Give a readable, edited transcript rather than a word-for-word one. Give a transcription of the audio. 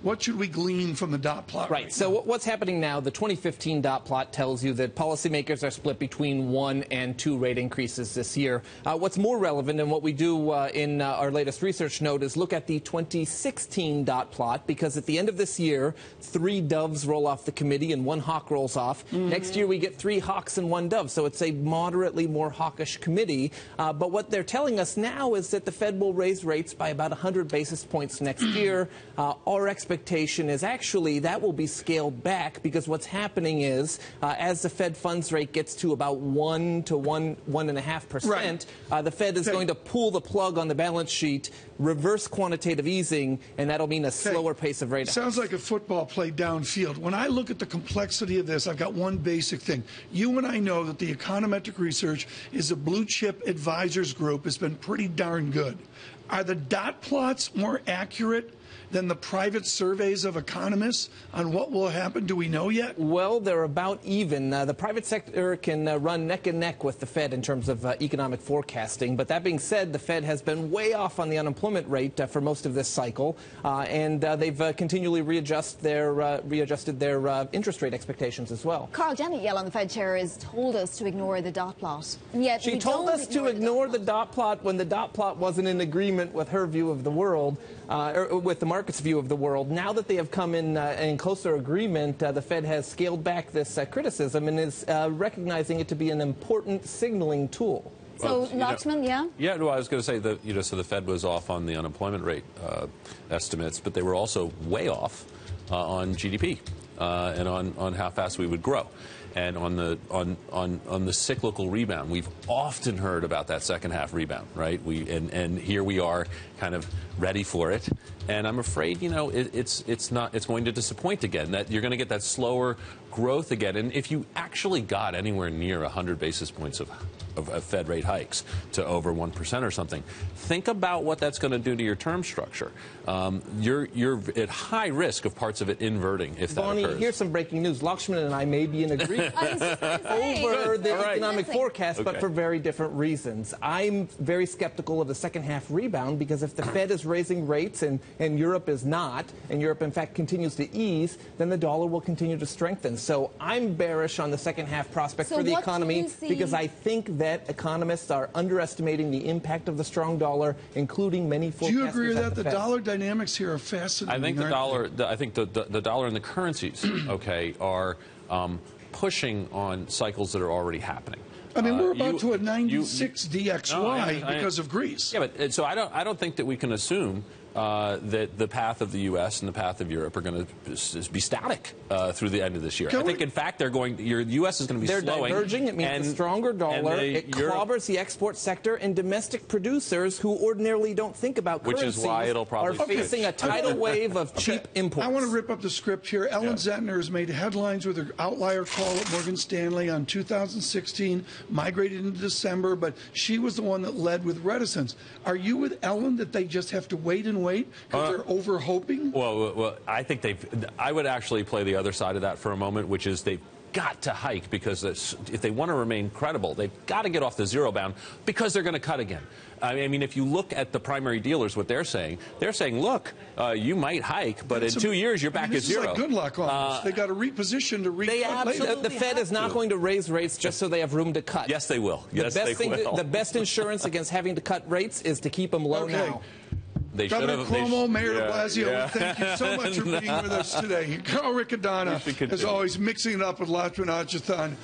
What should we glean from the dot plot? Right. So what's happening now, the 2015 dot plot tells you that policymakers are split between 1 and 2 rate increases this year. What's more relevant, and what we do in our latest research note, is look at the 2016 dot plot, because at the end of this year, 3 doves roll off the committee and 1 hawk rolls off. Next year, we get 3 hawks and 1 dove. So it's a moderately more hawkish committee. But what they're telling us now is that the Fed will raise rates by about 100 basis points next year. Our expectation is actually that will be scaled back, because what's happening is as the Fed funds rate gets to about 1 to 1.5%, the Fed is going to pull the plug on the balance sheet, reverse quantitative easing, and that'll mean a slower pace of rate hikes. Sounds like a football play downfield. When I look at the complexity of this, I've got one basic thing. You and I know that the econometric research is a blue chip advisors group. It's been pretty darn good. Are the dot plots more accurate than the private surveys of economists on what will happen? Do we know yet? Well, they're about even. The private sector can run neck and neck with the Fed in terms of economic forecasting. But that being said, the Fed has been way off on the unemployment rate for most of this cycle, and they've continually readjusted their interest rate expectations as well. Carl, Janet Yellen, the Fed chair, has told us to ignore the dot plot. And yet she told us to ignore the dot plot when the dot plot wasn't in agreement with her view of the world, or with the market's view of the world. Now that they have come in closer agreement, the Fed has scaled back this criticism and is recognizing it to be an important signaling tool. So, Lakshman, Yeah, no, I was going to say that, so the Fed was off on the unemployment rate estimates, but they were also way off on GDP and on how fast we would grow. And on the cyclical rebound, we've often heard about that second half rebound, right? And here we are, kind of ready for it. And I'm afraid, it's going to disappoint again. That you're going to get that slower growth again. And if you actually got anywhere near 100 basis points of Fed rate hikes to over 1% or something, think about what that's going to do to your term structure. You're at high risk of parts of it inverting if that occurs. Here's some breaking news. Lakshman and I may be in agreement over the economic forecast, but for very different reasons. I'm very skeptical of the second half rebound, because if the Fed is raising rates and Europe is not, and Europe in fact continues to ease, then the dollar will continue to strengthen. So I'm bearish on the second half prospect for the economy, because I think that economists are underestimating the impact of the strong dollar, including many forecasters. Do you agree with that? The dollar dynamics here are fascinating. I think the dollar and the currencies, are pushing on cycles that are already happening. I mean, we're about to a 96 DXY because of Greece. Yeah, but so I don't think that we can assume that the path of the U.S. and the path of Europe are going to be static through the end of this year. I think, in fact, your U.S. is going to be slowing. They're diverging. It means a stronger dollar. It clobbers the export sector, and domestic producers who ordinarily don't think about currencies, which is why it'll probably are facing a tidal wave of cheap imports. I want to rip up the script here. Ellen Zentner has made headlines with her outlier call at Morgan Stanley on 2016, migrated into December, but she was the one that led with reticence. Are you with Ellen that they just have to wait and wait because they're over-hoping? Well, I think I would actually play the other side of that for a moment, which is they've got to hike, because if they want to remain credible, they've got to get off the zero bound, because they're going to cut again. I mean, if you look at the primary dealers, what they're saying, look, you might hike, but in 2 years you're back at zero. This is like good luck almost. They got to reposition to recut later. The Fed is not going to raise rates just so they have room to cut. Yes, they will. The best insurance against having to cut rates is to keep them low now. Governor Cuomo, Mayor de Blasio, thank you so much for being with us today. Carl Riccadonna, as always, mixing it up with Lakshman Achuthan.